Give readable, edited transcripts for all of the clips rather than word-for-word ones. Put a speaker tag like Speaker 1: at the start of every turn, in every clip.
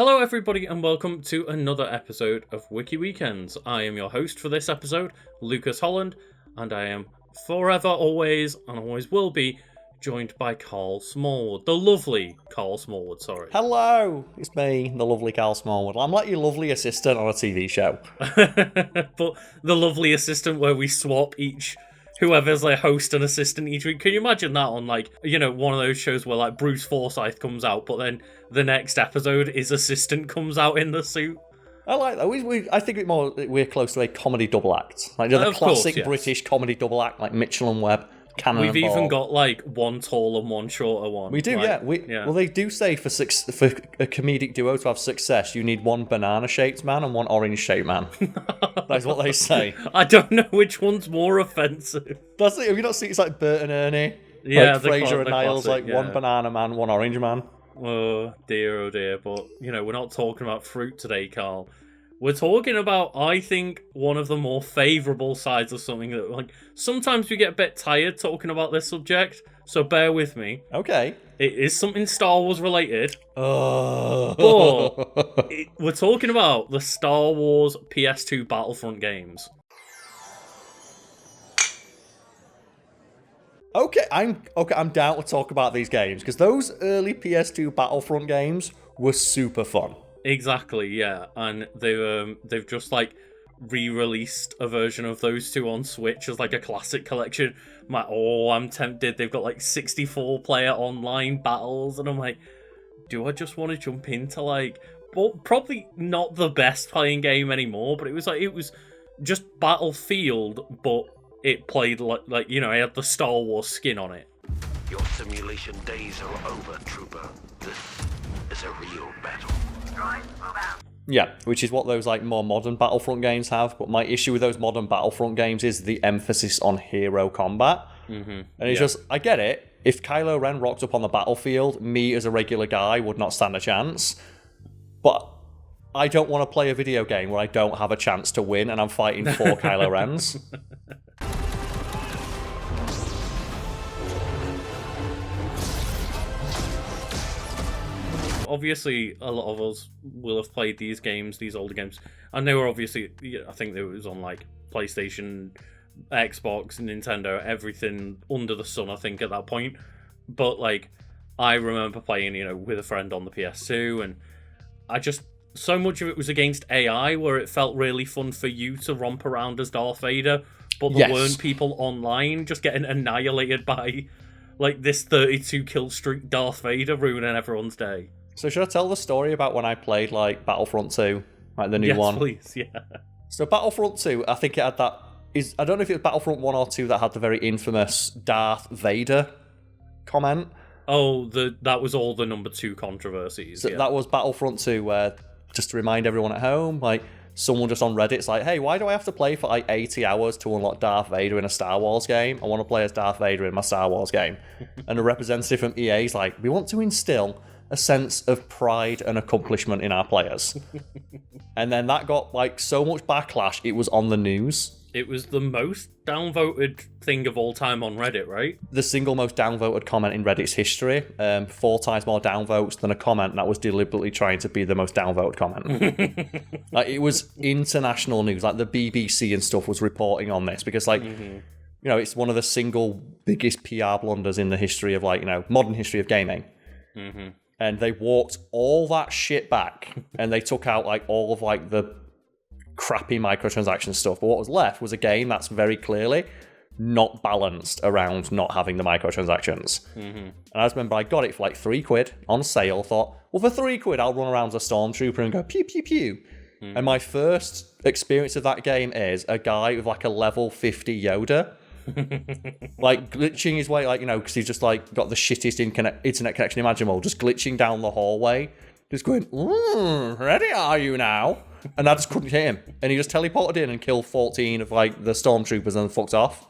Speaker 1: Hello everybody and welcome to another episode of Wiki Weekends. I am your host for this episode, Lucas Holland, and I am forever, always, and always will be, joined by Karl Smallwood. The lovely Karl Smallwood, sorry.
Speaker 2: Hello, it's me, the lovely Karl Smallwood. I'm like your lovely assistant on a TV show.
Speaker 1: But the lovely assistant where we swap whoever's like host and assistant each week. Can you imagine that on one of those shows where like Bruce Forsyth comes out, but then the next episode his assistant comes out in the suit?
Speaker 2: I like that. I think we're close to a comedy double act. Like the classic
Speaker 1: yes.
Speaker 2: British comedy double act, like Mitchell and Webb.
Speaker 1: We've even got like one tall and one shorter one.
Speaker 2: We do, yeah. Well, they do say for a comedic duo to have success, you need one banana-shaped man and one orange-shaped man. That's what they say.
Speaker 1: I don't know which one's more offensive.
Speaker 2: That's it. Have you not seen it's like Bert and Ernie?
Speaker 1: Yeah,
Speaker 2: like Fraser and Niles, classic, one banana man, one orange man.
Speaker 1: Oh dear. But we're not talking about fruit today, Karl. We're talking about, I think, one of the more favourable sides of something that, like, sometimes we get a bit tired talking about this subject, so bear with me.
Speaker 2: Okay.
Speaker 1: It is something Star Wars related.
Speaker 2: But
Speaker 1: we're talking about the Star Wars PS2 Battlefront games.
Speaker 2: Okay, I'm down to talk about these games, because those early PS2 Battlefront games were super fun.
Speaker 1: Exactly, yeah, and they've just like re-released a version of those two on Switch as like a classic collection. I'm tempted. They've got like 64-player online battles, and I'm like, do I just want to jump into probably not the best playing game anymore, but it was just Battlefield, but it played like it had the Star Wars skin on it.
Speaker 3: Your simulation days are over, Trooper. This is a real battle.
Speaker 2: Yeah, which is what those like more modern Battlefront games have. But my issue with those modern Battlefront games is the emphasis on hero combat.
Speaker 1: Mm-hmm.
Speaker 2: And it's just, I get it. If Kylo Ren rocked up on the battlefield, me as a regular guy would not stand a chance. But I don't want to play a video game where I don't have a chance to win and I'm fighting 4 Kylo Rens.
Speaker 1: Obviously, a lot of us will have played these older games, and they were obviously, I think it was on like PlayStation, Xbox, Nintendo, everything under the sun, I think, at that point. But like, I remember playing, with a friend on the PS2, and so much of it was against AI, where it felt really fun for you to romp around as Darth Vader, but there weren't people online just getting annihilated by like this 32 kill streak Darth Vader ruining everyone's day.
Speaker 2: So should I tell the story about when I played like Battlefront 2, like the new one?
Speaker 1: Yes, please, yeah.
Speaker 2: So Battlefront 2, I think it had I don't know if it was Battlefront 1 or 2 that had the very infamous Darth Vader comment.
Speaker 1: Oh, that was all the number 2 controversies.
Speaker 2: So that was Battlefront 2, where, just to remind everyone at home, like, someone just on Reddit's like, hey, why do I have to play for like 80 hours to unlock Darth Vader in a Star Wars game? I want to play as Darth Vader in my Star Wars game. And a representative from EA's like, we want to instill a sense of pride and accomplishment in our players. And then that got like so much backlash, it was on the news.
Speaker 1: It was the most downvoted thing of all time on Reddit, right?
Speaker 2: The single most downvoted comment in Reddit's history. 4 times more downvotes than a comment that was deliberately trying to be the most downvoted comment. Like, it was international news. Like, the BBC and stuff was reporting on this because, like, it's one of the single biggest PR blunders in the history of, like, modern history of gaming.
Speaker 1: Mm-hmm.
Speaker 2: And they walked all that shit back, and they took out, like, all of, like, the crappy microtransaction stuff. But what was left was a game that's very clearly not balanced around not having the microtransactions.
Speaker 1: Mm-hmm.
Speaker 2: And I just remember I got it for like £3 on sale. Thought, well, for £3 I'll run around as a stormtrooper and go pew pew pew. Mm-hmm. And my first experience of that game is a guy with like a level 50 Yoda, like glitching his way, like because he's just like got the shittest internet connection imaginable, just glitching down the hallway, just going, ready are you now? And I just couldn't hit him. And he just teleported in and killed 14 of like the stormtroopers and fucked off.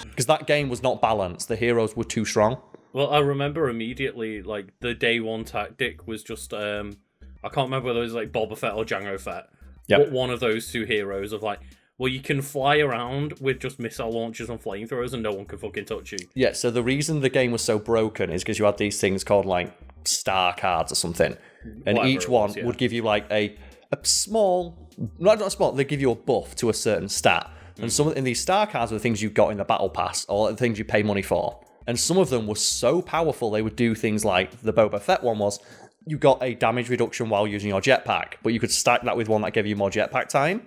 Speaker 2: Because that game was not balanced. The heroes were too strong.
Speaker 1: Well, I remember immediately, like, the day one tactic was just, I can't remember whether it was like Boba Fett or Jango Fett.
Speaker 2: Yep.
Speaker 1: But one of those two heroes of like, where you can fly around with just missile launchers and flamethrowers and no one can fucking touch you.
Speaker 2: Yeah, so the reason the game was so broken is because you had these things called, like, star cards or something. And
Speaker 1: Whatever
Speaker 2: each
Speaker 1: it
Speaker 2: one
Speaker 1: was, yeah.
Speaker 2: would give you, like, a small... Not small, they give you a buff to a certain stat. And some in these star cards were the things you got in the battle pass, or the things you pay money for. And some of them were so powerful, they would do things like the Boba Fett one was... You got a damage reduction while using your jetpack, but you could stack that with one that gave you more jetpack time.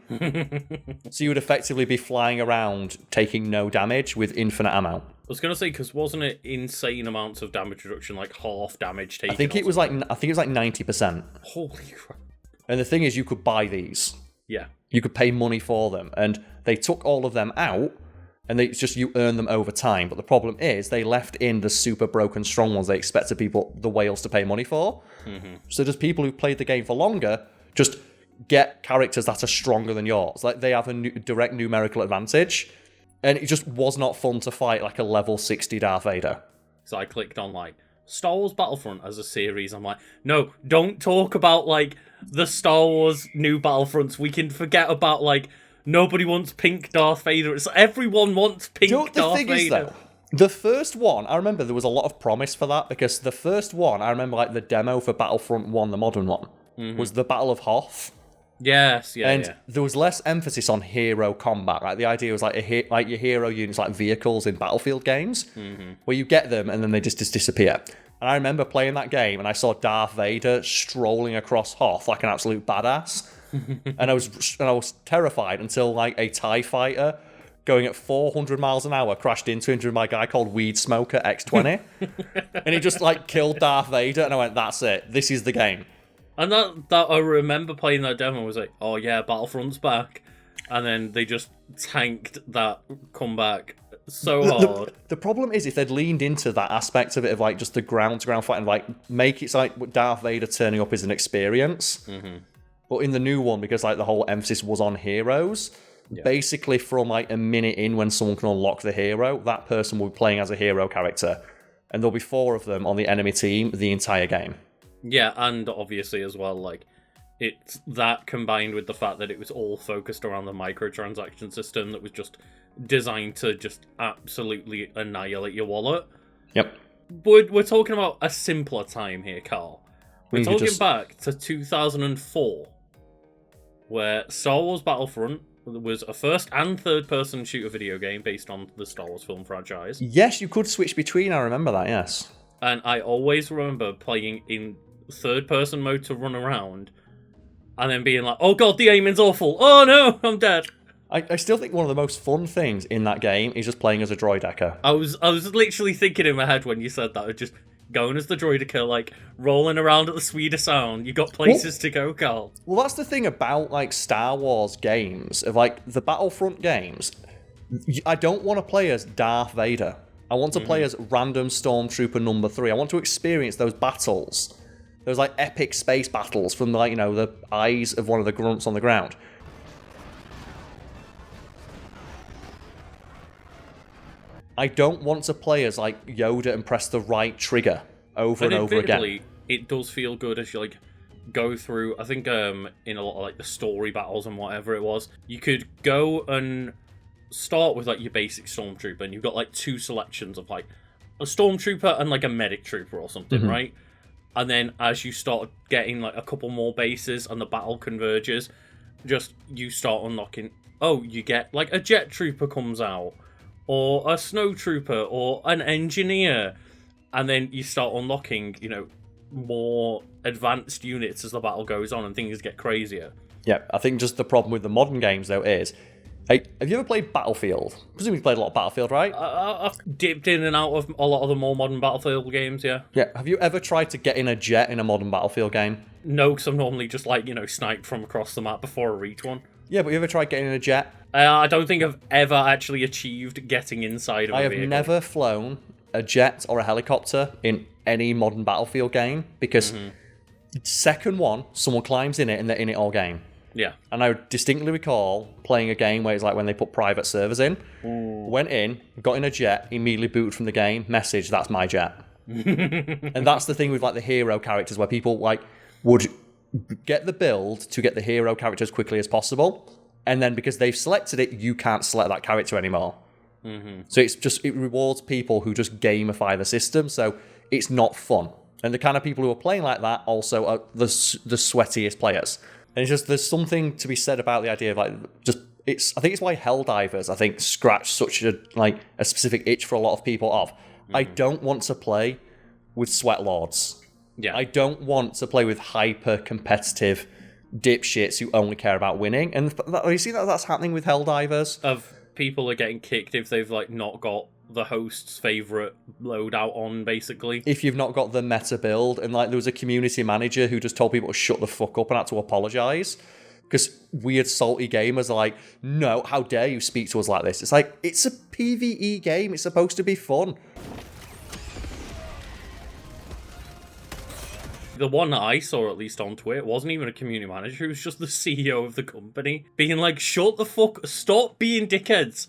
Speaker 2: So you would effectively be flying around taking no damage with infinite ammo.
Speaker 1: I was going to say, because wasn't it insane amounts of damage reduction, like half damage taken?
Speaker 2: I think it was like 90%.
Speaker 1: Holy crap.
Speaker 2: And the thing is, you could buy these.
Speaker 1: Yeah.
Speaker 2: You could pay money for them, and they took all of them out. And it's just you earn them over time. But the problem is they left in the super broken strong ones they expected people, the whales, to pay money for. Mm-hmm. So does people who played the game for longer just get characters that are stronger than yours? Like they have a direct numerical advantage. And it just was not fun to fight like a level 60 Darth Vader.
Speaker 1: So I clicked on like Star Wars Battlefront as a series. I'm like, no, don't talk about like the Star Wars new Battlefronts. We can forget about like... Nobody wants pink Darth Vader. It's everyone wants pink Darth Vader. Is, though,
Speaker 2: the first one, I remember there was a lot of promise for that because the first one, I remember like the demo for Battlefront 1, the modern one, was the Battle of Hoth.
Speaker 1: Yes, yeah,
Speaker 2: and there was less emphasis on hero combat. Like the idea was like like your hero units, like vehicles in Battlefield games, where you get them and then they just disappear. And I remember playing that game and I saw Darth Vader strolling across Hoth like an absolute badass. and I was terrified until like a TIE fighter going at 400 miles an hour crashed into my guy called Weed Smoker X20. And he just like killed Darth Vader and I went, that's it. This is the game.
Speaker 1: And that I remember playing that demo and was like, oh yeah, Battlefront's back. And then they just tanked that comeback so hard.
Speaker 2: The problem is if they'd leaned into that aspect of it of like just the ground-to-ground fight and like make it like Darth Vader turning up is an experience. But in the new one, because like the whole emphasis was on heroes, basically from like a minute in when someone can unlock the hero, that person will be playing as a hero character. And there'll be 4 of them on the enemy team the entire game.
Speaker 1: Yeah, and obviously as well, like, it's that combined with the fact that it was all focused around the microtransaction system that was just designed to just absolutely annihilate your wallet.
Speaker 2: Yep.
Speaker 1: We're talking about a simpler time here, Carl. We're talking back to 2004, where Star Wars Battlefront was a first and third person shooter video game based on the Star Wars film franchise.
Speaker 2: Yes, you could switch between, I remember that, yes.
Speaker 1: And I always remember playing in third person mode to run around, and then being like, oh god, the aiming's awful, oh no, I'm dead.
Speaker 2: I still think one of the most fun things in that game is just playing as a droidecker.
Speaker 1: I was literally thinking in my head when you said that, just going as the droidecker, like, rolling around at the speed of sound. You got places to go, Carl.
Speaker 2: Well, that's the thing about, like, Star Wars games, of, like, the Battlefront games. I don't want to play as Darth Vader. I want to play as random Stormtrooper number 3. I want to experience those battles. Those, like, epic space battles from, like, you know, the eyes of one of the grunts on the ground. I don't want to play as, like, Yoda and press the right trigger over and over again.
Speaker 1: It does feel good as you, like, go through, I think, in a lot of, like, the story battles and whatever it was, you could go and start with, like, your basic Stormtrooper, and you've got, like, 2 selections of, like, a Stormtrooper and, like, a Medic Trooper or something, right? And then as you start getting, like, a couple more bases and the battle converges, just, you start unlocking, oh, you get, like, a Jet Trooper comes out, or a Snow Trooper, or an Engineer, and then you start unlocking, you know, more advanced units as the battle goes on and things get crazier.
Speaker 2: Yeah, I think just the problem with the modern games, though, is... Hey, have you ever played Battlefield? Presumably you've played a lot of Battlefield, right?
Speaker 1: I've dipped in and out of a lot of the more modern Battlefield games, yeah.
Speaker 2: Yeah, have you ever tried to get in a jet in a modern Battlefield game?
Speaker 1: No, because I'm normally just, like, you know, sniped from across the map before I reach one.
Speaker 2: Yeah, but you ever tried getting in a jet?
Speaker 1: I don't think I've ever actually achieved getting inside of a vehicle.
Speaker 2: I have never flown a jet or a helicopter in any modern Battlefield game, because second one, someone climbs in it and they're in it all game.
Speaker 1: Yeah.
Speaker 2: And I distinctly recall playing a game where it's like when they put private servers in, went in, got in a jet, immediately booted from the game, message, that's my jet. And that's the thing with, like, the hero characters, where people, like, would get the build to get the hero character as quickly as possible. And then because they've selected it, you can't select that character anymore. So it rewards people who just gamify the system, so it's not fun. And the kind of people who are playing like that also are the sweatiest players. And it's just, there's something to be said about the idea of like, just, I think it's why Helldivers, I think, scratch such a specific itch for a lot of people of. I don't want to play with sweat lords.
Speaker 1: Yeah.
Speaker 2: I don't want to play with hyper competitive dipshits who only care about winning. And you see that's happening with Helldivers.
Speaker 1: Of people are getting kicked if they've like not got the host's favourite loadout on, basically.
Speaker 2: If you've not got the meta build, and like there was a community manager who just told people to shut the fuck up and had to apologise. Because weird salty gamers are like, no, how dare you speak to us like this? It's like, it's a PvE game, it's supposed to be fun.
Speaker 1: The one that I saw, at least on Twitter, wasn't even a community manager. It was just the CEO of the company being like, shut the fuck... Stop being dickheads.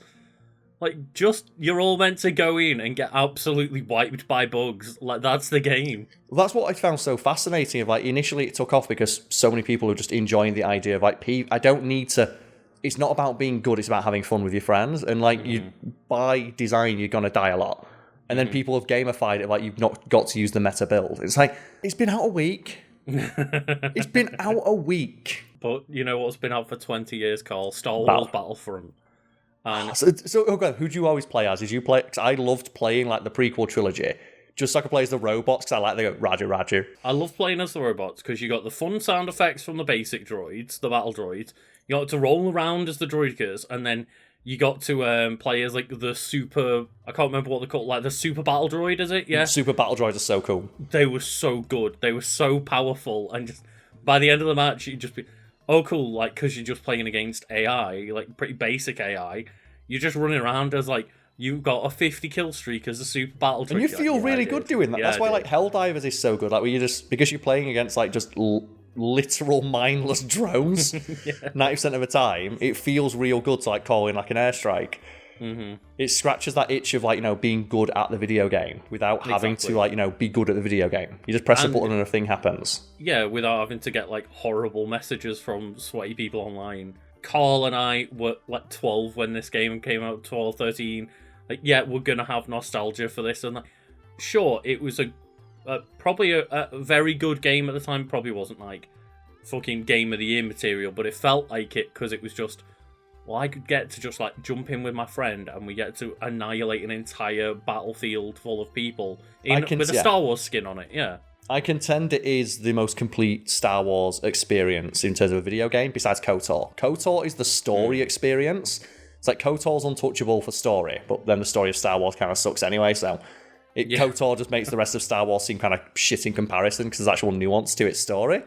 Speaker 1: Like, just... You're all meant to go in and get absolutely wiped by bugs. Like, that's the game.
Speaker 2: Well, that's what I found so fascinating. Of like, initially it took off because so many people are just enjoying the idea of like, I don't need to... It's not about being good, it's about having fun with your friends. And like, you by design, you're going to die a lot. And then people have gamified it like you've not got to use the meta build. It's like, it's been out a week. It's been out a week.
Speaker 1: But you know what's been out for 20 years, Carl? Star Wars Battlefront. And
Speaker 2: So okay, who do you always play as? Did you play... Cause I loved playing like the prequel trilogy. Just so I could play as the robots, because I like they go, Roger, Roger.
Speaker 1: I love playing as the robots, because you got the fun sound effects from the basic droids, the battle droids. You got to roll around as the droidkers, and then... You got to play as, like, the super... I can't remember what they're called. Like, the super battle droid, is it? Yeah?
Speaker 2: Super battle droids are so cool.
Speaker 1: They were so good. They were so powerful. And just by the end of the match, you'd just be... Oh, cool. Like, because you're just playing against AI, like, pretty basic AI. You're just running around as, like... You've got a 50 kill streak as a super battle droid.
Speaker 2: And you feel really good doing that.
Speaker 1: Yeah,
Speaker 2: that's why, like, Helldivers is so good. Like, where you just... Because you're playing against, like, just... literal mindless drones 90% of the time, it feels real good to like call in like an airstrike. It scratches that itch of like, you know, being good at the video game without having to like, you know, be good at the video game. You just press a button and a thing happens.
Speaker 1: Yeah, without having to get like horrible messages from sweaty people online. Carl and I were like 12 when this game came out, 12, 13. Like, yeah, we're gonna have nostalgia for this and that. Sure, it was probably a very good game at the time. Probably wasn't like fucking game of the year material, but it felt like it because it was just, well, I could get to just like jump in with my friend and we get to annihilate an entire battlefield full of people with a Star Wars skin on it. Yeah,
Speaker 2: I contend it is the most complete Star Wars experience in terms of a video game besides KOTOR. KOTOR is the story experience. It's like KOTOR's untouchable for story, but then the story of Star Wars kind of sucks anyway, so KOTOR just makes the rest of Star Wars seem kind of shit in comparison because there's actual nuance to its story.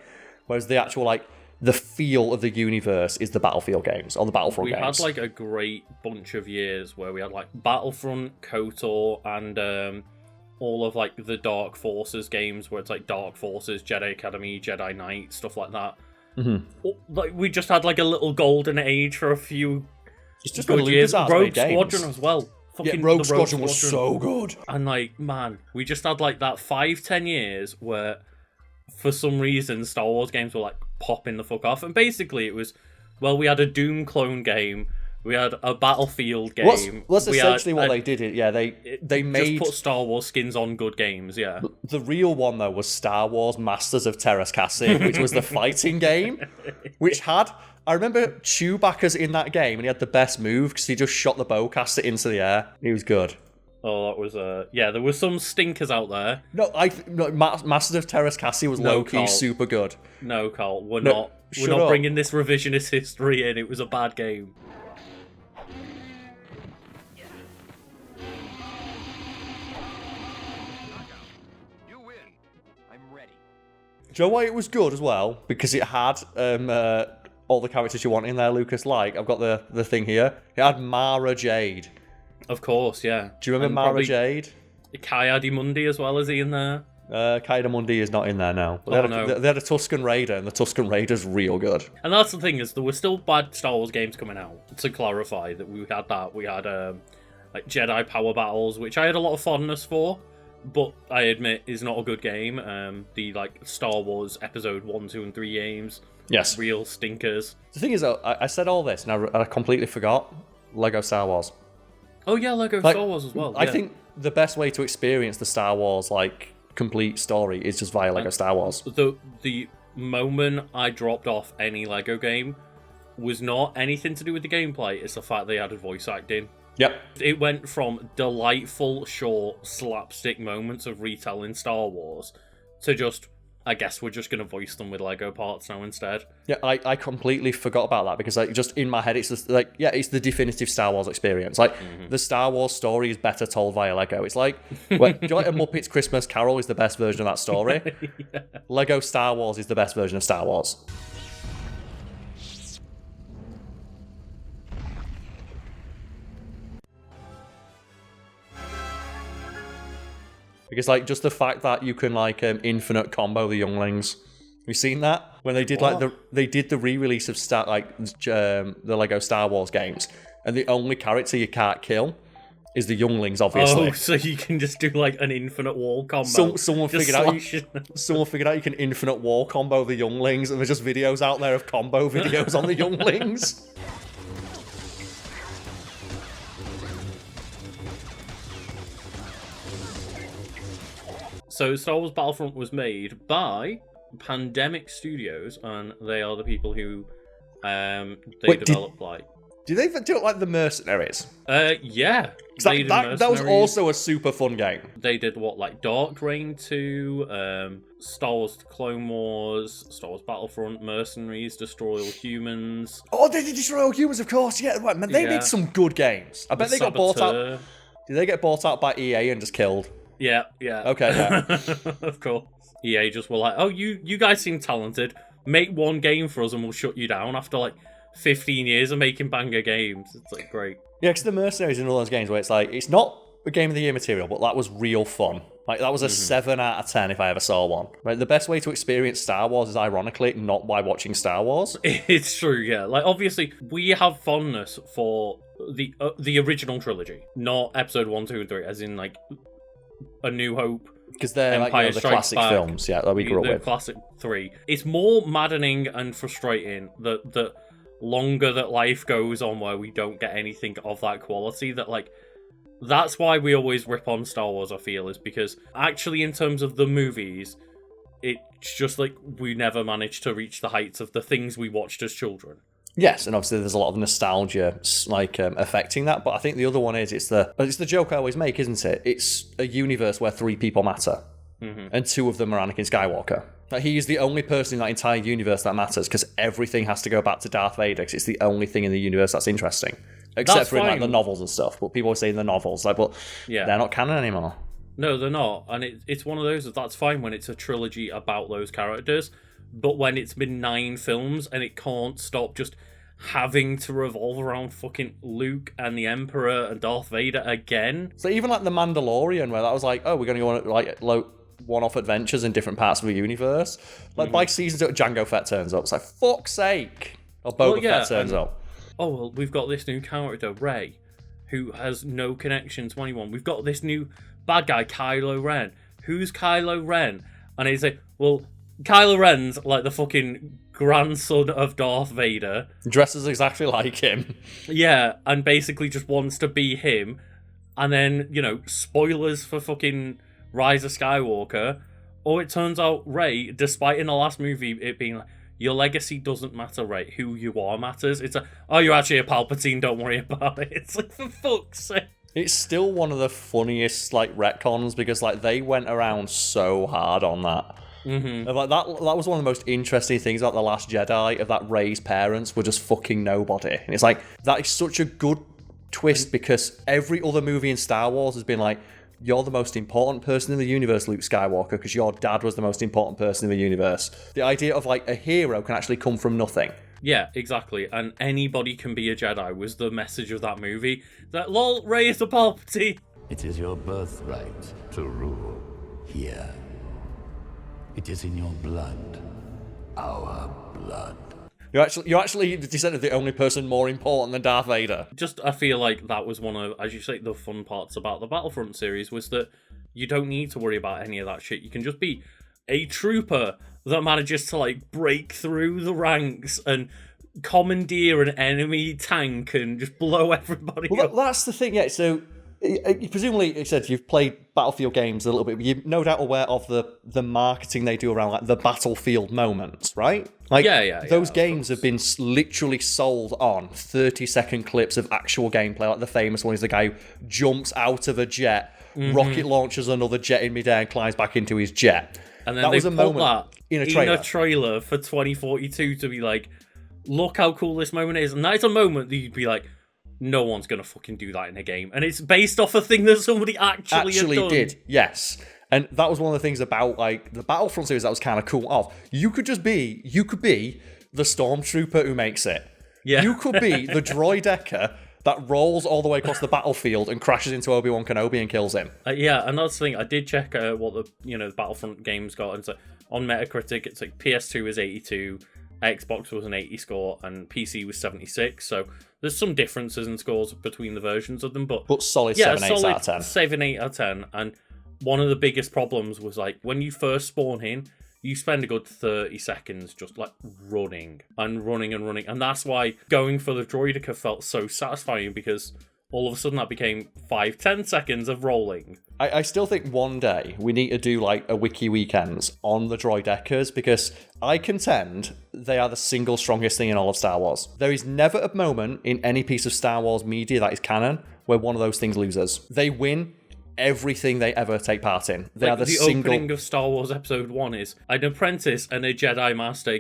Speaker 2: Whereas the actual, like, the feel of the universe is the Battlefield games, or the Battlefront games.
Speaker 1: We had, like, a great bunch of years where we had, like, Battlefront, KOTOR, and all of, like, the Dark Forces games where it's, like, Dark Forces, Jedi Academy, Jedi Knight, stuff like that. Like, we just had, like, a little golden age for a few good years. Rogue Squadron as well.
Speaker 2: Rogue Squadron was so good.
Speaker 1: And, like, man, we just had, like, that 5-10 years where, for some reason, Star Wars games were, like, popping the fuck off. And basically it was, well, we had a Doom clone game, we had a Battlefield game.
Speaker 2: That's essentially what they did. Yeah, they made...
Speaker 1: Just put Star Wars skins on good games, yeah.
Speaker 2: The real one, though, was Star Wars Masters of Terrascasi, which was the fighting game, which had... I remember Chewbacca's in that game, and he had the best move because he just shot the bowcaster into the air. He was good.
Speaker 1: Oh, that was yeah. There were some stinkers out there.
Speaker 2: No, Masters of Terrascasi was low-key super good.
Speaker 1: No, Carl, we're not bringing this revisionist history in. It was a bad game.
Speaker 3: You win. I'm ready.
Speaker 2: Do you know why it was good as well? Because it had all the characters you want in there, Lucas. Like, I've got the thing here. It had Mara Jade.
Speaker 1: Of course, yeah.
Speaker 2: Do you remember Mara Jade?
Speaker 1: Mundi as well, is he in there?
Speaker 2: Mundi is not in there now. They had a Tusken Raider, and the Tusken Raider's real good.
Speaker 1: And that's the thing, is there were still bad Star Wars games coming out. To clarify, that we had like Jedi Power Battles, which I had a lot of fondness for, but I admit is not a good game. The like Star Wars Episode 1, 2, and 3 games.
Speaker 2: Yes.
Speaker 1: Real stinkers.
Speaker 2: The thing is, though, I said all this, and I completely forgot Lego Star Wars.
Speaker 1: Oh yeah, Lego
Speaker 2: Like,
Speaker 1: Star Wars as well.
Speaker 2: I
Speaker 1: yeah.
Speaker 2: think the best way to experience the Star Wars like complete story is just via Lego Star Wars.
Speaker 1: The moment I dropped off any Lego game was not anything to do with the gameplay. It's the fact they added voice acting.
Speaker 2: Yep.
Speaker 1: It went from delightful, short, slapstick moments of retelling Star Wars to just, I guess we're just going to voice them with Lego parts now instead.
Speaker 2: Yeah, I completely forgot about that because like just in my head it's just like, yeah, it's the definitive Star Wars experience. Like the Star Wars story is better told via Lego. It's like, do you like A Muppet's Christmas Carol is the best version of that story?
Speaker 1: Yeah.
Speaker 2: Lego Star Wars is the best version of Star Wars. Because like just the fact that you can like infinite combo the younglings. Have you seen that? When they did like they did the re-release of the Lego Star Wars games, and the only character you can't kill is the younglings, obviously.
Speaker 1: Oh, so you can just do like an infinite wall combo.
Speaker 2: Someone figured out you can infinite wall combo the younglings, and there's just videos out there of combo videos on the younglings.
Speaker 1: So Star Wars Battlefront was made by Pandemic Studios, and they are the people who developed like.
Speaker 2: Do they do it like the Mercenaries?
Speaker 1: Yeah.
Speaker 2: That was also a super fun game.
Speaker 1: They did what, like Dark Reign 2, Star Wars Clone Wars, Star Wars Battlefront, Mercenaries, Destroy All Humans.
Speaker 2: Oh, they did Destroy All Humans, of course. Yeah, right, man, they did some good games. I bet they got bought out. Did they get bought out by EA and just killed?
Speaker 1: Yeah.
Speaker 2: Okay, yeah.
Speaker 1: Of course. EA just were like, oh, you guys seem talented. Make one game for us and we'll shut you down after like 15 years of making banger games. It's like great.
Speaker 2: Yeah, because the Mercenaries in all those games where it's like, it's not a Game of the Year material, but that was real fun. Like, that was a 7 out of 10 if I ever saw one. Like, the best way to experience Star Wars is ironically not by watching Star Wars.
Speaker 1: It's true, yeah. Like, obviously, we have fondness for the original trilogy, not Episode 1, 2, and 3, as in, like, A New Hope.
Speaker 2: Because they're like, the classic films, yeah, that we grew up with.
Speaker 1: The classic 3. It's more maddening and frustrating that longer that life goes on where we don't get anything of that quality, that, like, that's why we always rip on Star Wars, I feel, is because actually in terms of the movies, it's just like we never managed to reach the heights of the things we watched as children.
Speaker 2: Yes, and obviously there's a lot of nostalgia like affecting that, but I think the other one is it's the joke I always make, isn't it? It's a universe where 3 people matter, and 2 of them are Anakin Skywalker. Like, he is the only person in that entire universe that matters, because everything has to go back to Darth Vader, because it's the only thing in the universe that's interesting. Except for in, like, the novels and stuff, but people always say in the novels, like, but they're not canon anymore.
Speaker 1: No, they're not, and it's one of those that's fine when it's a trilogy about those characters, but when it's been 9 films and it can't stop just having to revolve around fucking Luke and the Emperor and Darth Vader again.
Speaker 2: So even like The Mandalorian, where that was like, oh, we're going to go on like one-off adventures in different parts of the universe. Like by season 2, Jango Fett turns up. It's like, fuck's sake. Or Boba Fett turns up.
Speaker 1: Oh, well, we've got this new character, Rey, who has no connection to anyone. We've got this new bad guy, Kylo Ren. Who's Kylo Ren? And he's like, well, Kylo Ren's like the fucking grandson of Darth Vader.
Speaker 2: Dresses exactly like him.
Speaker 1: Yeah, and basically just wants to be him. And then, you know, spoilers for fucking Rise of Skywalker. Or it turns out Rey, despite in the last movie it being like, your legacy doesn't matter, Rey. Who you are matters. It's like, oh, you're actually a Palpatine, don't worry about it. It's like, for fuck's sake.
Speaker 2: It's still one of the funniest, like, retcons, because, like, they went around so hard on that. Mm-hmm. Like, that was one of the most interesting things about The Last Jedi, of that Rey's parents were just fucking nobody. And it's like, that is such a good twist, because every other movie in Star Wars has been like, you're the most important person in the universe, Luke Skywalker, because your dad was the most important person in the universe. The idea of, like, a hero can actually come from nothing.
Speaker 1: Yeah, exactly. And anybody can be a Jedi was the message of that movie. That, lol, Rey is a Palpatine.
Speaker 4: It is your birthright to rule here. It is in your blood. Our blood.
Speaker 2: You're actually the only person more important than Darth Vader.
Speaker 1: Just, I feel like that was one of, as you say, the fun parts about the Battlefront series was that you don't need to worry about any of that shit. You can just be a trooper that manages to, like, break through the ranks and commandeer an enemy tank and just blow everybody up.
Speaker 2: That's the thing, yeah. So, presumably, you said you've played Battlefield games a little bit. You're no doubt aware of the marketing they do around, like, the Battlefield moments, right? Like, those games have been literally sold on 30-second clips of actual gameplay. Like, the famous one is the guy who jumps out of a jet, rocket launches another jet in midair and climbs back into his jet.
Speaker 1: And then
Speaker 2: that
Speaker 1: they
Speaker 2: was a
Speaker 1: put
Speaker 2: moment
Speaker 1: that
Speaker 2: in
Speaker 1: a trailer for 2042 to be like, look how cool this moment is. And that is a moment that you'd be like, no one's going to fucking do that in a game. And it's based off a thing that somebody actually had done.
Speaker 2: Did, yes. And that was one of the things about, like, the Battlefront series that was kind of cool. You could be the Stormtrooper who makes it.
Speaker 1: Yeah.
Speaker 2: You could be the droidecker that rolls all the way across the battlefield and crashes into Obi-Wan Kenobi and kills him.
Speaker 1: Yeah, and that's the thing. I did check what the Battlefront games got. And so on Metacritic, it's like PS2 is 82, Xbox was an 80 score, and PC was 76. So there's some differences in scores between the versions of them, but
Speaker 2: solid 7, 8 out of 10.
Speaker 1: 7, 8 out of 10. And one of the biggest problems was, like, when you first spawn in, you spend a good 30 seconds just, like, running. And that's why going for the droideca felt so satisfying, because all of a sudden that became 5-10 seconds of rolling.
Speaker 2: I still think one day we need to do, like, a wiki weekends on the droidecas, because I contend they are the single strongest thing in all of Star Wars. There is never a moment in any piece of Star Wars media that is canon where one of those things loses. They win everything they ever take part in. They are the
Speaker 1: opening of Star Wars Episode 1 is an apprentice and a Jedi Master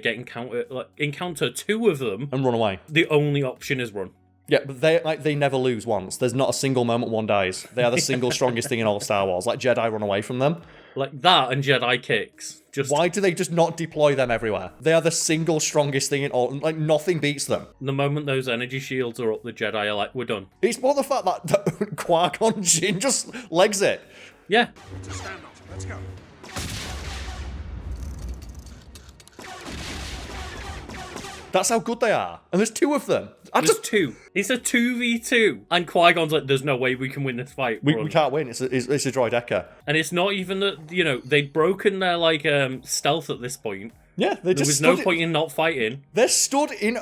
Speaker 1: encounter two of them
Speaker 2: and run away.
Speaker 1: The only option is run.
Speaker 2: Yeah, but they never lose once. There's not a single moment one dies. They are the single strongest thing in all of Star Wars. Like, Jedi run away from them.
Speaker 1: Like that and Jedi kicks.
Speaker 2: Why do they just not deploy them everywhere? They are the single strongest thing in all. Like, nothing beats them.
Speaker 1: The moment those energy shields are up, the Jedi are like, we're done.
Speaker 2: It's more the fact that Qui-Gon Jinn just legs it.
Speaker 1: Yeah.
Speaker 5: Stand off. Let's go.
Speaker 2: That's how good they are. And there's two of them.
Speaker 1: There's two. It's a 2v2. And Qui-Gon's like, there's no way we can win this fight.
Speaker 2: We can't win. It's a droideca.
Speaker 1: And it's not even that, they'd broken their, like, stealth at this point.
Speaker 2: Yeah, there
Speaker 1: was no point in not fighting.
Speaker 2: They're stood in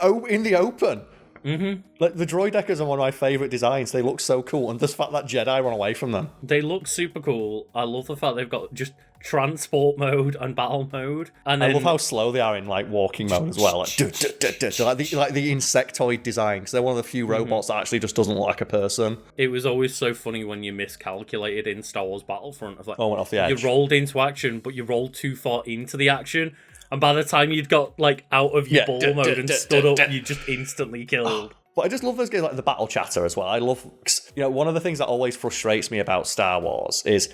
Speaker 2: the open.
Speaker 1: Mm-hmm.
Speaker 2: Like, the droidecas are one of my favourite designs. They look so cool. And the fact that Jedi run away from them.
Speaker 1: They look super cool. I love the fact they've got just transport mode and battle mode. And then,
Speaker 2: I love how slow they are in, like, walking mode as well. Like, the insectoid design, because they're one of the few robots that actually just doesn't look like a person.
Speaker 1: It was always so funny when you miscalculated in Star Wars Battlefront. Of like,
Speaker 2: went off the edge.
Speaker 1: You rolled into action, but you rolled too far into the action. And by the time you'd got, like, out of your ball mode and stood up, you just instantly killed.
Speaker 2: But I just love those games, like the battle chatter as well. I love, one of the things that always frustrates me about Star Wars is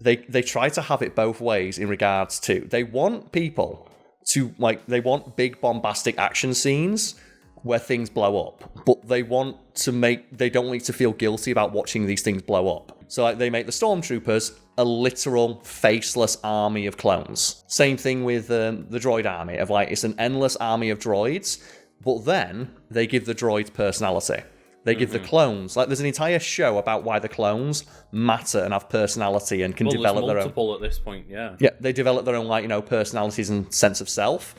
Speaker 2: they try to have it both ways in regards to, they want people to, like, they want big bombastic action scenes where things blow up, but they don't want you to feel guilty about watching these things blow up. So, like, they make the Stormtroopers a literal faceless army of clones. Same thing with the droid army, of, like, it's an endless army of droids. But then they give the droids personality. They give the clones, like, there's an entire show about why the clones matter and have personality and can develop their own.
Speaker 1: Multiple at this point, yeah.
Speaker 2: Yeah, they develop their own, like, personalities and sense of self.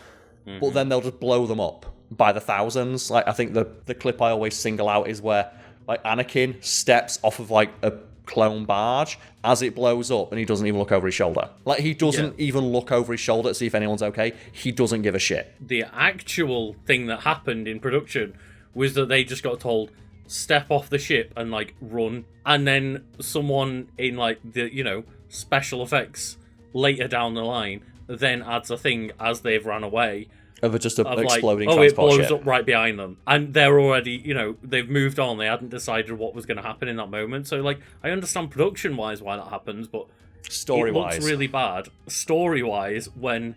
Speaker 2: But then they'll just blow them up by the thousands. Like, I think the clip I always single out is where, like, Anakin steps off of, like, a clone barge as it blows up and he doesn't even look over his shoulder. Like, he doesn't even look over his shoulder to see if anyone's okay. He doesn't give a shit.
Speaker 1: The actual thing that happened in production was that they just got told, step off the ship and, like, run. And then someone in, like, the, special effects later down the line then adds a thing as they've ran away.
Speaker 2: Of just exploding
Speaker 1: like,
Speaker 2: transport
Speaker 1: it blows
Speaker 2: ship.
Speaker 1: up right behind them. And they're already, they've moved on. They hadn't decided what was going to happen in that moment. So, like, I understand production-wise why that happens, but
Speaker 2: story-wise,
Speaker 1: it looks really bad. Story-wise, when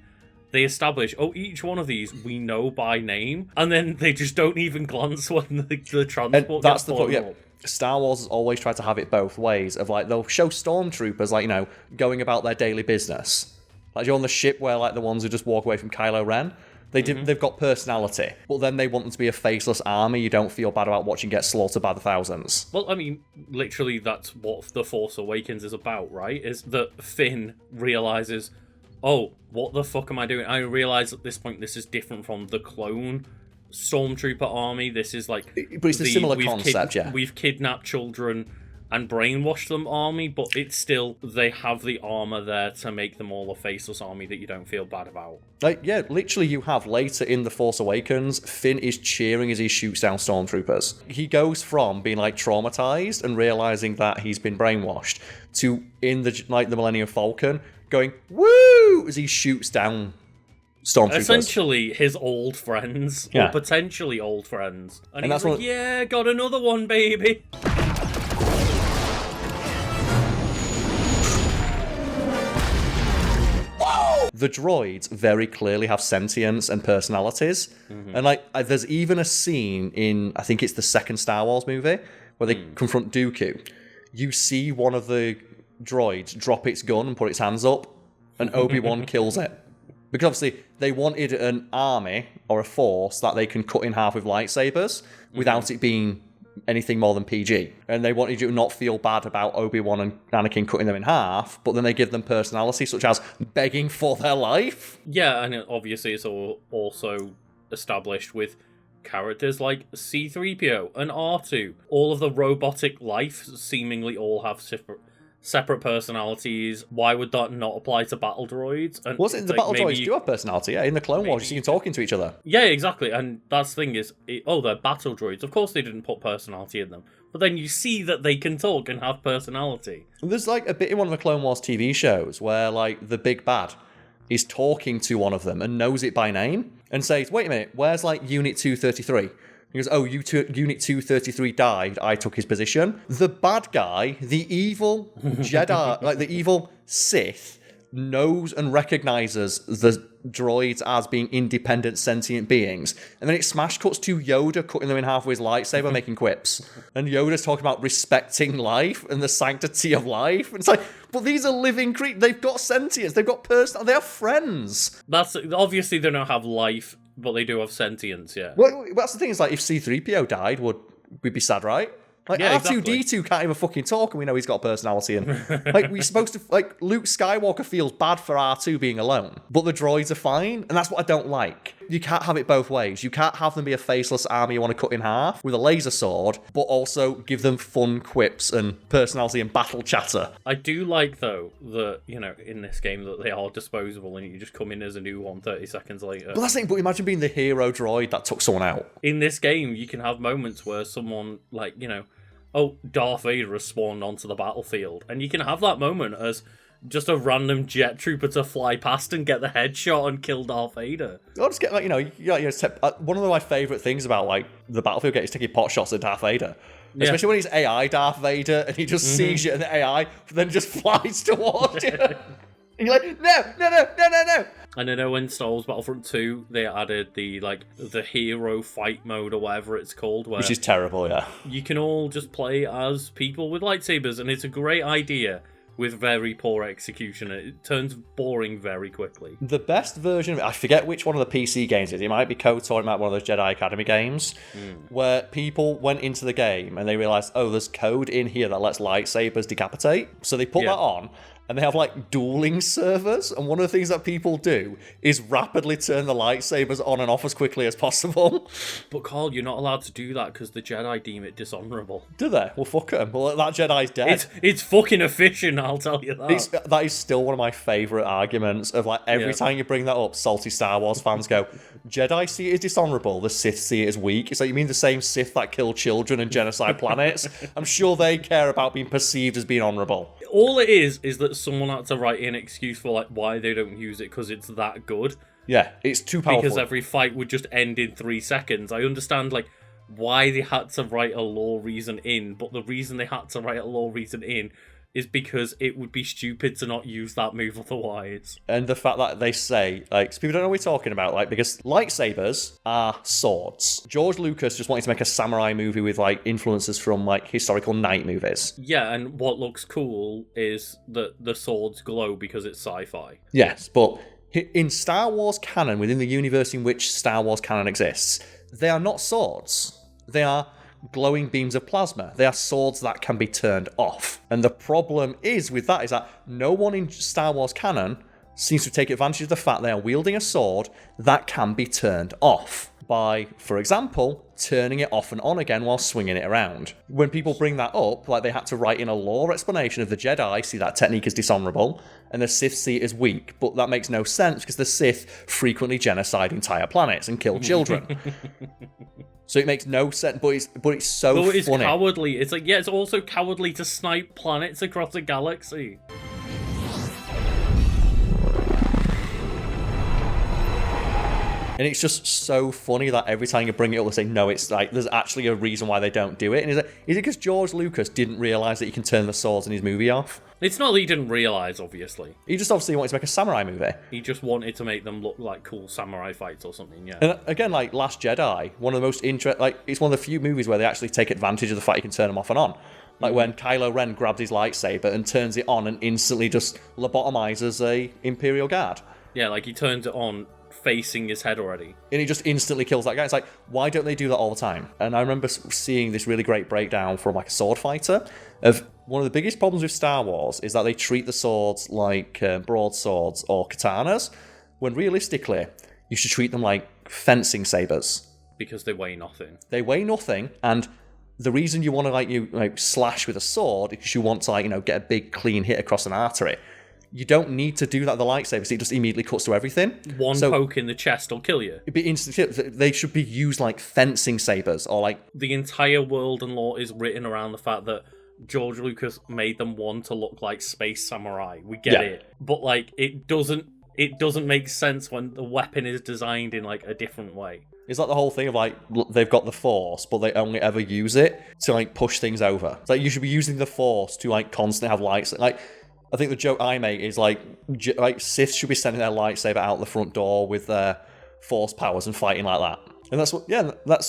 Speaker 1: they establish, each one of these we know by name, and then they just don't even glance when the transport
Speaker 2: that's
Speaker 1: gets
Speaker 2: the point,
Speaker 1: blown up.
Speaker 2: Star Wars has always tried to have it both ways, of, like, they'll show stormtroopers, like, going about their daily business. Like, you're on the ship where, like, the ones who just walk away from Kylo Ren. They've got personality, but then they want them to be a faceless army you don't feel bad about watching get slaughtered by the thousands.
Speaker 1: Well, I mean, literally, that's what The Force Awakens is about, right? Is that Finn realizes, oh, what the fuck am I doing? I realize at this point this is different from the clone stormtrooper army. This is like...
Speaker 2: But it's a similar concept, yeah.
Speaker 1: We've kidnapped children and brainwashed them army, but it's still... They have the armor there to make them all a faceless army that you don't feel bad about.
Speaker 2: Like, yeah, literally you have later in The Force Awakens, Finn is cheering as he shoots down stormtroopers. He goes from being, like, traumatized and realizing that he's been brainwashed to, in the Millennium Falcon, going, woo, as he shoots down stormtroopers.
Speaker 1: Essentially, his old friends,
Speaker 2: Yeah.
Speaker 1: or potentially old friends. And he's
Speaker 2: that's
Speaker 1: like,
Speaker 2: what-
Speaker 1: yeah, got another one, baby.
Speaker 2: The droids very clearly have sentience and personalities. And, like, there's even a scene in, I think it's the second Star Wars movie, where they confront Dooku. You see one of the droids drop its gun and put its hands up, and Obi-Wan kills it. Because obviously they wanted an army or a force that they can cut in half with lightsabers without it being anything more than PG. And they wanted you to not feel bad about Obi-Wan and Anakin cutting them in half, but then they give them personality, such as begging for their life.
Speaker 1: Yeah, and obviously it's all also established with characters like C-3PO and R2. All of the robotic life seemingly all have separate personalities. Why would that not apply to battle droids? And
Speaker 2: Was it the
Speaker 1: like,
Speaker 2: battle
Speaker 1: maybe
Speaker 2: droids do have personality? Yeah, in the Clone Wars, you see them talking to each other.
Speaker 1: Yeah, exactly. And that's the thing is, they're battle droids. Of course they didn't put personality in them. But then you see that they can talk and have personality.
Speaker 2: There's like a bit in one of the Clone Wars TV shows where like the big bad is talking to one of them and knows it by name and says, wait a minute, where's like Unit 233? He goes, oh, Unit 233 died, I took his position. The bad guy, the evil Jedi, like the evil Sith, knows and recognizes the droids as being independent sentient beings. And then it smash cuts to Yoda cutting them in half with his lightsaber, making quips. And Yoda's talking about respecting life and the sanctity of life. And it's like, but these are living creatures. They've got sentience. They've got personality. They have friends.
Speaker 1: That's obviously they don't have life, but they do have sentience, yeah.
Speaker 2: Well, that's the thing is, like, if C-3PO died, we'd be sad, right? Like,
Speaker 1: Yeah,
Speaker 2: R2-D2 can't even fucking talk, and we know he's got a personality. And like, we're supposed to, like, Luke Skywalker feels bad for R2 being alone, but the droids are fine, and that's what I don't like. You can't have it both ways. You can't have them be a faceless army you want to cut in half with a laser sword, but also give them fun quips and personality and battle chatter.
Speaker 1: I do like, though, that, you know, in this game that they are disposable and you just come in as a new one 30 seconds later.
Speaker 2: But that's the thing, but imagine being the hero droid that took someone out.
Speaker 1: In this game, you can have moments where someone, like, you know, oh, Darth Vader has spawned onto the battlefield. And you can have that moment as just a random jet trooper to fly past and get the headshot and kill Darth Vader.
Speaker 2: I'll just get, like, one of my favourite things about, like, the battlefield game is taking pot shots at Darth Vader.
Speaker 1: Yeah.
Speaker 2: Especially when he's AI Darth Vader and he just sees you and the AI then just flies towards you. And you're like, no.
Speaker 1: And I know in Star Wars Battlefront 2, they added the hero fight mode or whatever it's called, where
Speaker 2: Which is terrible, yeah.
Speaker 1: you can all just play as people with lightsabers, and it's a great idea with very poor execution. It turns boring very quickly.
Speaker 2: The best version of it, I forget which one of the PC games it is. It might be KOTOR, it might be one of those Jedi Academy games, where people went into the game and they realised, oh, there's code in here that lets lightsabers decapitate. So they put that on, and they have, like, dueling servers, and one of the things that people do is rapidly turn the lightsabers on and off as quickly as possible.
Speaker 1: But Carl, you're not allowed to do that because the Jedi deem it dishonourable.
Speaker 2: Do they? Well, fuck them. Well, that Jedi's dead.
Speaker 1: It's fucking efficient, I'll tell you that.
Speaker 2: That is still one of my favourite arguments of, like, every time you bring that up, salty Star Wars fans go, Jedi see it as dishonourable, the Sith see it as weak. It's like, you mean the same Sith that kill children and genocide planets? I'm sure they care about being perceived as being honourable.
Speaker 1: All it is that someone had to write an excuse for, like, why they don't use it because it's that good.
Speaker 2: Yeah, it's too powerful.
Speaker 1: Because every fight would just end in 3 seconds. I understand, like, why they had to write a lore reason in, but the reason they had to write a lore reason in is because it would be stupid to not use that move otherwise.
Speaker 2: And the fact that they say, like, so people don't know what we're talking about, like, because lightsabers are swords. George Lucas just wanted to make a samurai movie with, like, influences from, like, historical knight movies.
Speaker 1: Yeah, and what looks cool is that the swords glow because it's sci-fi.
Speaker 2: Yes, but In Star Wars canon, within the universe in which Star Wars canon exists, they are not swords. They are glowing beams of plasma. They are swords that can be turned off. And the problem is with that is that no one in Star Wars canon seems to take advantage of the fact they are wielding a sword that can be turned off by, for example, turning it off and on again while swinging it around. When people bring that up, like they had to write in a lore explanation of the Jedi see that technique as dishonorable, and the Sith see it as weak, but that makes no sense because the Sith frequently genocide entire planets and kill children. So it makes no sense, but it's so funny.
Speaker 1: It's cowardly. It's like, yeah, it's also cowardly to snipe planets across a galaxy.
Speaker 2: And it's just so funny that every time you bring it up, they say, no, it's like, there's actually a reason why they don't do it. And is it because George Lucas didn't realise that you can turn the swords in his movie off?
Speaker 1: It's not that he didn't realise, obviously.
Speaker 2: He just obviously wanted to make a samurai movie.
Speaker 1: He just wanted to make them look like cool samurai fights or something, yeah.
Speaker 2: And again, like Last Jedi, one of the most it's one of the few movies where they actually take advantage of the fact you can turn them off and on. Like when Kylo Ren grabs his lightsaber and turns it on and instantly just lobotomizes a Imperial guard.
Speaker 1: Yeah, like he turns it on facing his head already.
Speaker 2: And he just instantly kills that guy. It's like, why don't they do that all the time? And I remember seeing this really great breakdown from like a sword fighter of one of the biggest problems with Star Wars is that they treat the swords like broadswords or katanas, when realistically, you should treat them like fencing sabers.
Speaker 1: Because they weigh nothing.
Speaker 2: They weigh nothing, and the reason you want to slash with a sword is because you want to get a big clean hit across an artery. You don't need to do that with the lightsaber, so it just immediately cuts to everything.
Speaker 1: One poke in the chest will kill you.
Speaker 2: It'd be instant. They should be used like fencing sabers, or like...
Speaker 1: The entire world and lore is written around the fact that George Lucas made them want to look like space samurai. We get it. But, like, it doesn't make sense when the weapon is designed in, like, a different way.
Speaker 2: It's like the whole thing of, like, they've got the Force, but they only ever use it to, like, push things over. It's like, you should be using the Force to, like, constantly have lights. Like... I think the joke I make is like Sith should be sending their lightsaber out the front door with their force powers and fighting like that. And that's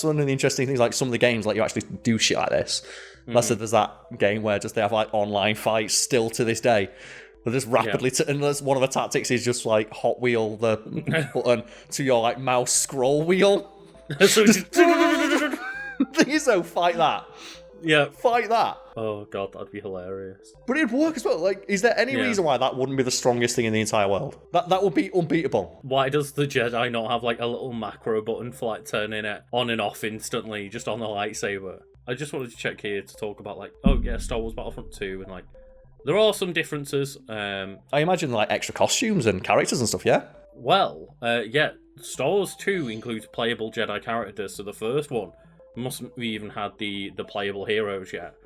Speaker 2: one of the interesting things. Like some of the games, like you actually do shit like this. Like there's that game where just they have like online fights still to this day. They're just rapidly, and one of the tactics is just like hot wheel the button to your like mouse scroll wheel. So fight that.
Speaker 1: Yeah.
Speaker 2: Fight that.
Speaker 1: Oh, God, that'd be hilarious.
Speaker 2: But it'd work as well. Like, is there any reason why that wouldn't be the strongest thing in the entire world? That would be unbeatable.
Speaker 1: Why does the Jedi not have, like, a little macro button for, like, turning it on and off instantly just on the lightsaber? I just wanted to check here to talk about, like, Star Wars Battlefront 2, and, like, there are some differences.
Speaker 2: I imagine, like, extra costumes and characters and stuff, yeah?
Speaker 1: Well, Star Wars 2 includes playable Jedi characters, so the first one mustn't have even had the playable heroes yet.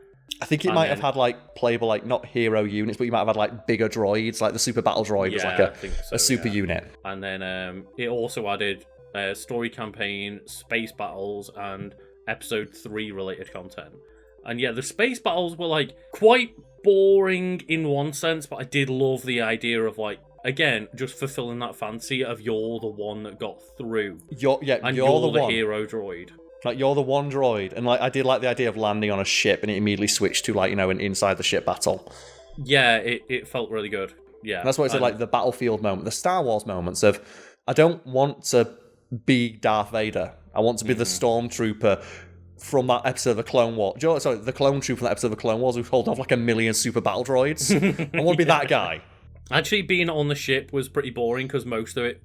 Speaker 2: I think it might have had like playable, like not hero units, but you might have had like bigger droids, like the super battle droid was like a super unit.
Speaker 1: And then it also added story campaign, space battles, and episode 3 related content. And yeah, the space battles were like quite boring in one sense, but I did love the idea of like, again, just fulfilling that fantasy of you're the one that got through. You're the hero droid.
Speaker 2: Like, you're the one droid. And, like, I did like the idea of landing on a ship and it immediately switched to, like, an inside the ship battle.
Speaker 1: Yeah, it felt really good. Yeah.
Speaker 2: And that's what I said, like, the battlefield moment, the Star Wars moments of, I don't want to be Darth Vader. I want to be the stormtrooper from that episode of the Clone Wars. The clone trooper from that episode of the Clone Wars who hold off, like, 1 million super battle droids. I want to be that guy.
Speaker 1: Actually, being on the ship was pretty boring because most of it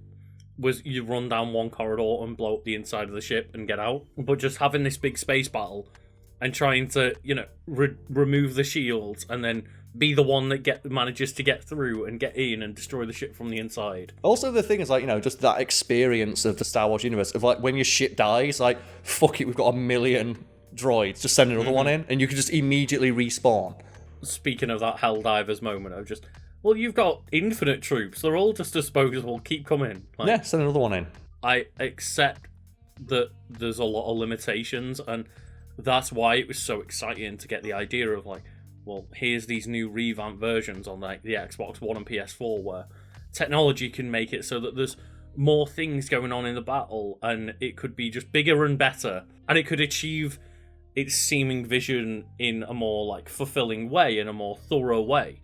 Speaker 1: was you run down one corridor and blow up the inside of the ship and get out. But just having this big space battle and trying to, remove the shields and then be the one that manages to get through and get in and destroy the ship from the inside.
Speaker 2: Also, the thing is, like, just that experience of the Star Wars universe of, like, when your ship dies, like, fuck it, we've got 1 million droids, just send another one in and you can just immediately respawn.
Speaker 1: Speaking of that Helldivers moment of just... Well, you've got infinite troops. They're all just disposable. Keep coming. Like,
Speaker 2: yeah, send another one in.
Speaker 1: I accept that there's a lot of limitations, and that's why it was so exciting to get the idea of, like, well, here's these new revamped versions on, like, the Xbox One and PS4 where technology can make it so that there's more things going on in the battle, and it could be just bigger and better, and it could achieve its seeming vision in a more, like, fulfilling way, in a more thorough way.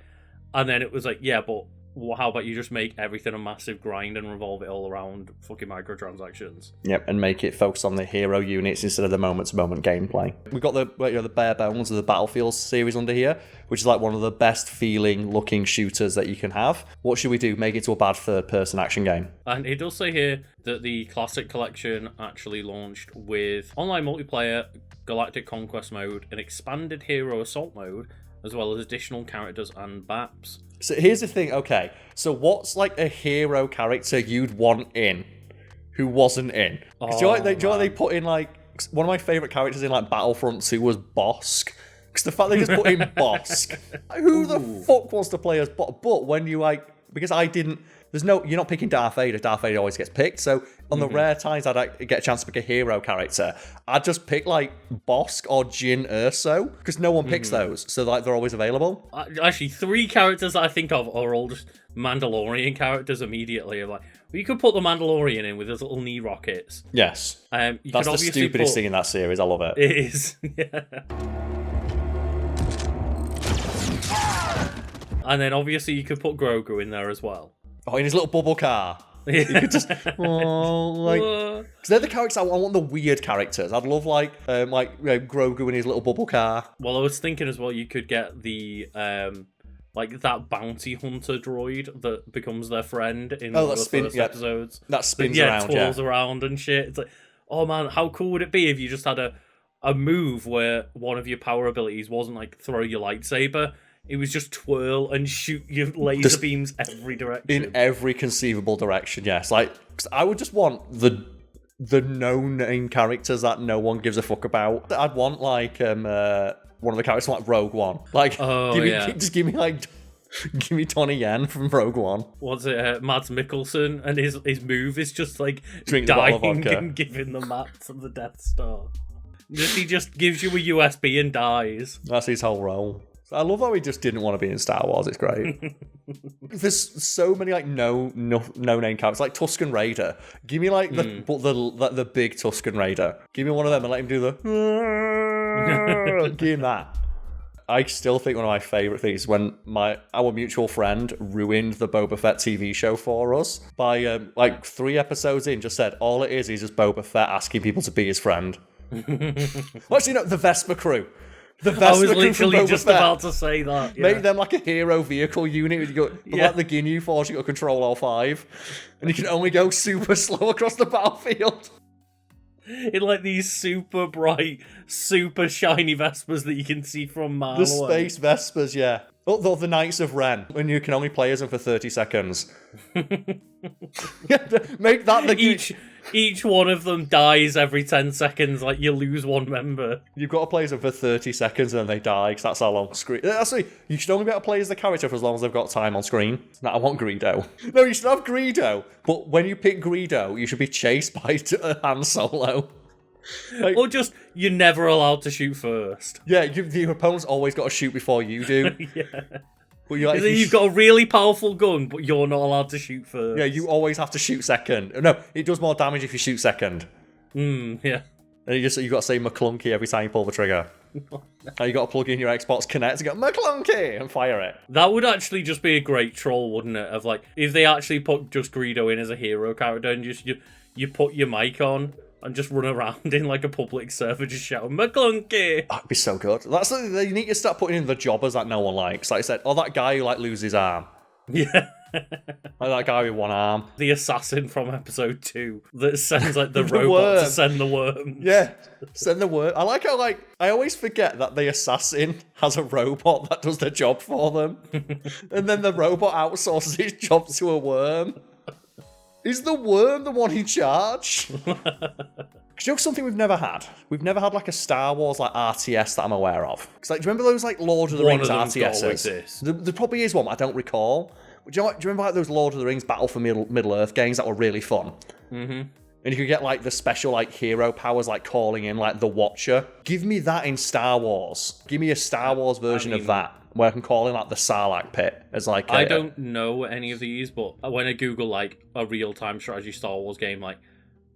Speaker 1: And then it was like, yeah, but well, how about you just make everything a massive grind and revolve it all around fucking microtransactions?
Speaker 2: Yep, and make it focus on the hero units instead of the moment-to-moment gameplay. We've got the bare bones of the Battlefield series under here, which is like one of the best feeling looking shooters that you can have. What should we do? Make it to a bad third-person action game.
Speaker 1: And it does say here that the Classic Collection actually launched with online multiplayer, Galactic Conquest mode, an expanded Hero Assault mode, as well as additional characters and maps.
Speaker 2: So here's the thing, okay. So what's like a hero character you'd want in who wasn't in? Do you know what they put in like one of my favourite characters in like Battlefront 2 was Bosk. Because the fact they just put in Bosk. Who the fuck wants to play as Bosk? But when you like, because I didn't, you're not picking Darth Vader. Darth Vader always gets picked. So on the rare times I'd get a chance to pick a hero character, I'd just pick like Bosk or Jyn Erso, because no one picks those. So like they're always available.
Speaker 1: Actually, 3 characters I think of are all just Mandalorian characters immediately. Like, well, you could put the Mandalorian in with his little knee rockets.
Speaker 2: Yes.
Speaker 1: You
Speaker 2: That's the stupidest thing in that series. I love it.
Speaker 1: It is. Yeah. And then obviously you could put Grogu in there as well.
Speaker 2: Oh, in his little bubble car. You could just, because they're the characters I want the weird characters. I'd love Grogu in his little bubble car.
Speaker 1: Well, I was thinking as well, you could get the like that bounty hunter droid that becomes their friend in the first episodes.
Speaker 2: That spins around,
Speaker 1: twirls around and shit. It's like, oh man, how cool would it be if you just had a move where one of your power abilities wasn't like throw your lightsaber. It was just twirl and shoot your laser beams every direction. In
Speaker 2: every conceivable direction, yes. Like, I would just want the no-name characters that no one gives a fuck about. I'd want, like, one of the characters like Rogue One. Like, give me Tony Yen from Rogue One.
Speaker 1: What's it, Mads Mikkelsen, and his move is just, like,
Speaker 2: Drink
Speaker 1: dying and giving the map from the Death Star. He just gives you a USB and dies.
Speaker 2: That's his whole role. I love how he just didn't want to be in Star Wars. It's great. There's so many like no name characters, like Tusken Raider. Give me like the big Tusken Raider. Give me one of them and let him do the. Give him that. I still think one of my favourite things is when our mutual friend ruined the Boba Fett TV show for us by like 3 episodes in. Just said all it is just Boba Fett asking people to be his friend. Well, actually, no, the Vespa crew.
Speaker 1: I was literally just about to say that. Yeah.
Speaker 2: Make them like a hero vehicle unit. Like the Ginyu Force, you got Control L5, and you can only go super slow across the battlefield.
Speaker 1: In like these super bright, super shiny Vespas that you can see from miles
Speaker 2: The
Speaker 1: away.
Speaker 2: space Vespas, yeah. Oh, the Knights of Ren, when you can only play as them for 30 seconds. Make that the...
Speaker 1: Each one of them dies every 10 seconds, like you lose one member.
Speaker 2: You've got to play as them for 30 seconds and then they die, because that's how long screen... Actually, you should only be able to play as the character for as long as they've got time on screen. No, I want Greedo. No, you should have Greedo, but when you pick Greedo, you should be chased by Han Solo. Like,
Speaker 1: or just, you're never allowed to shoot first.
Speaker 2: Yeah, your opponent's always got to shoot before you do.
Speaker 1: Yeah.
Speaker 2: But
Speaker 1: you've got a really powerful gun, but you're not allowed to shoot first.
Speaker 2: Yeah, you always have to shoot second. No, it does more damage if you shoot second.
Speaker 1: Yeah.
Speaker 2: And you got to say McClunky every time you pull the trigger. And you got to plug in your Xbox Kinect and go McClunky and fire it.
Speaker 1: That would actually just be a great troll, wouldn't it? Of like, if they actually put just Greedo in as a hero character and just you put your mic on and just run around in like a public server just shouting McClunky.
Speaker 2: That'd be so good. You need to start putting in the jobbers that no one likes. Like I said, that guy who like loses his arm.
Speaker 1: Yeah.
Speaker 2: Like that guy with one arm.
Speaker 1: The assassin from episode 2 that sends like the robot to send the worm.
Speaker 2: Yeah, send the worm. I like how I always forget that the assassin has a robot that does the job for them. And then the robot outsources his job to a worm. Is the worm the one in charge? Because you know something we've never had? We've never had like a Star Wars like RTS that I'm aware of. Because like, do you remember those like Lord of the Rings RTSs? There probably is one, but I don't recall. But do you remember like those Lord of the Rings Battle for Middle Earth games that were really fun? Mm-hmm. And you could get like the special like hero powers like calling in like the Watcher. Give me that in Star Wars. Give me a Star Wars version of that. Where I can call in like the Sarlacc pit as like
Speaker 1: I don't know any of these, but when I Google like a real-time strategy Star Wars game like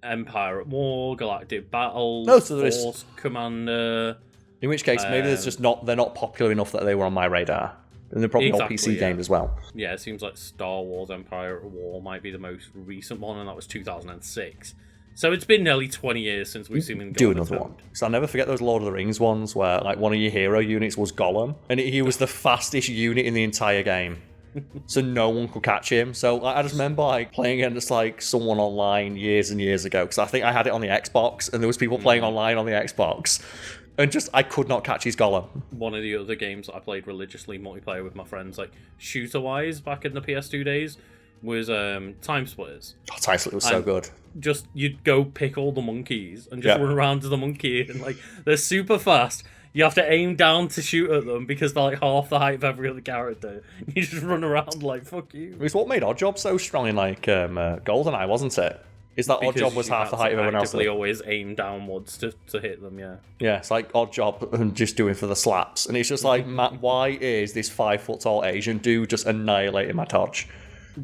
Speaker 1: Empire at War, Galactic Battle, Force Commander.
Speaker 2: In which case, maybe they're not popular enough that they were on my radar. And they're probably all
Speaker 1: Exactly,
Speaker 2: PC games as well.
Speaker 1: Yeah, it seems like Star Wars Empire at War might be the most recent one, and that was 2006. So it's been nearly 20 years since we've seen him
Speaker 2: Do another one. So I'll never forget those Lord of the Rings ones where like one of your hero units was Gollum, and he was the fastest unit in the entire game. So no one could catch him. So like, I just remember like playing against like someone online years and years ago, because I think I had it on the Xbox, and there was people playing online on the Xbox, and just I could not catch his Gollum.
Speaker 1: One of the other games that I played religiously multiplayer with my friends, like shooter-wise back in the PS2 days, was Time Splitters.
Speaker 2: Oh, Time Splitters was so good.
Speaker 1: Just you'd go pick all the monkeys and just run around to the monkey, and like they're super fast. You have to aim down to shoot at them because they're like half the height of every other character. You just run around like fuck you.
Speaker 2: It's what made Oddjob so strong in like GoldenEye, wasn't it? Is that Oddjob was half the height of everyone else?
Speaker 1: They always aim downwards to hit them.
Speaker 2: Yeah, it's like Oddjob and just doing for the slaps, and it's just like, Matt, why is this 5 foot tall Asian dude just annihilating my touch?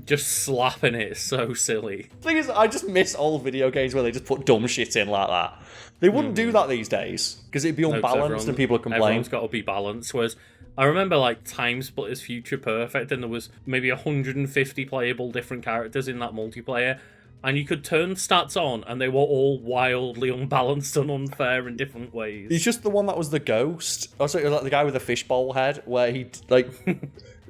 Speaker 1: Just slapping it is so silly.
Speaker 2: The thing is, I just miss old video games where they just put dumb shit in like that. They wouldn't do that these days because it'd be unbalanced and people would complain.
Speaker 1: Everyone's got to be balanced. Whereas I remember like Time Splitters Future Perfect, and there was maybe 150 playable different characters in that multiplayer, and you could turn stats on, and they were all wildly unbalanced and unfair in different ways.
Speaker 2: He's just the one that was the ghost. Also, like the guy with the fishbowl head, where he like.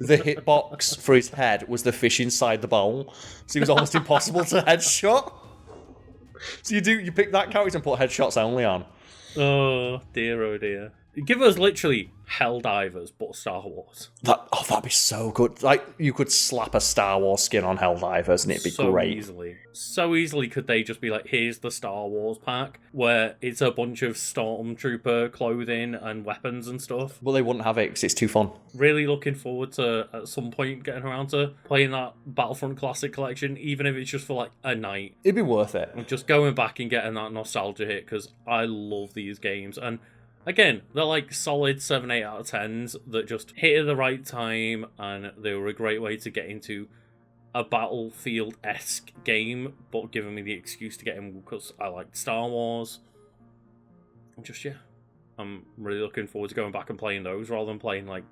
Speaker 2: The hitbox for his head was the fish inside the bowl, so he was almost impossible to headshot. So you pick that character and put headshots only on.
Speaker 1: Oh dear. Give us literally Helldivers, but Star Wars.
Speaker 2: That'd be so good. Like, you could slap a Star Wars skin on Helldivers and it'd be great.
Speaker 1: So easily could they just be like, here's the Star Wars pack, where it's a bunch of Stormtrooper clothing and weapons and stuff.
Speaker 2: But they wouldn't have it because it's too fun.
Speaker 1: Really looking forward to, at some point, getting around to playing that Battlefront Classic Collection, even if it's just for like a night.
Speaker 2: It'd be worth it.
Speaker 1: And just going back and getting that nostalgia hit, because I love these games. And again, they're like solid 7, 8 out of 10s that just hit at the right time, and they were a great way to get into a Battlefield-esque game, but giving me the excuse to get in because I like Star Wars. And just, I'm really looking forward to going back and playing those rather than playing like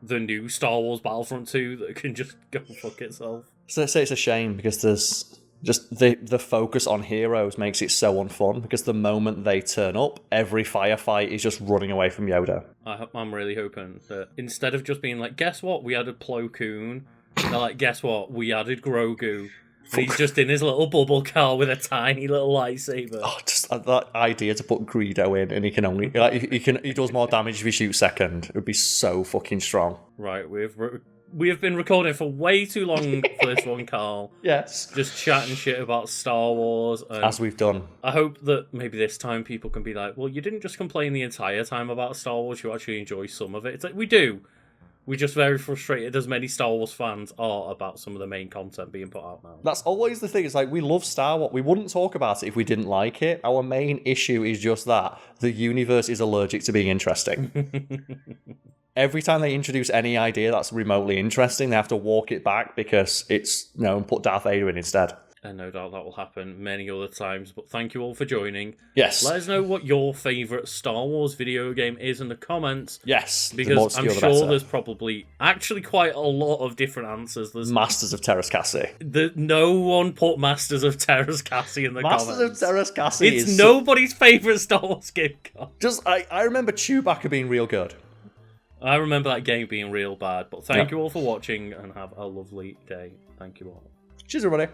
Speaker 1: the new Star Wars Battlefront 2 that can just go fuck itself.
Speaker 2: So it's a shame because there's just the focus on heroes makes it so unfun, because the moment they turn up, every firefight is just running away from Yoda.
Speaker 1: I'm really hoping that instead of just being like, guess what, we added Plo Koon, they're like, guess what, we added Grogu. And he's just in his little bubble car with a tiny little lightsaber.
Speaker 2: Oh, just that idea to put Greedo in, and he can only he does more damage if he shoots second. It would be so fucking strong.
Speaker 1: Right, we have been recording for way too long for this one, Carl.
Speaker 2: Yes.
Speaker 1: Just chatting shit about Star Wars.
Speaker 2: As we've done.
Speaker 1: I hope that maybe this time people can be like, well, you didn't just complain the entire time about Star Wars, you actually enjoy some of it. It's like, we do. We're just very frustrated, as many Star Wars fans are, about some of the main content being put out now.
Speaker 2: That's always the thing. It's like, we love Star Wars. We wouldn't talk about it if we didn't like it. Our main issue is just that the universe is allergic to being interesting. Every time they introduce any idea that's remotely interesting, they have to walk it back because it's, and put Darth Vader in instead.
Speaker 1: And no doubt that will happen many other times, but thank you all for joining.
Speaker 2: Yes.
Speaker 1: Let us know what your favourite Star Wars video game is in the comments.
Speaker 2: Yes.
Speaker 1: Because I'm sure there's probably actually quite a lot of different answers. There's
Speaker 2: Masters of Terras Cassie.
Speaker 1: No one put Masters of Terras Cassie in the comments.
Speaker 2: Masters of Terras Cassie
Speaker 1: is nobody's favourite Star Wars game.
Speaker 2: I remember Chewbacca being real good.
Speaker 1: I remember that game being real bad, but thank you all for watching, and have a lovely day. Thank you all.
Speaker 2: Cheers, everybody.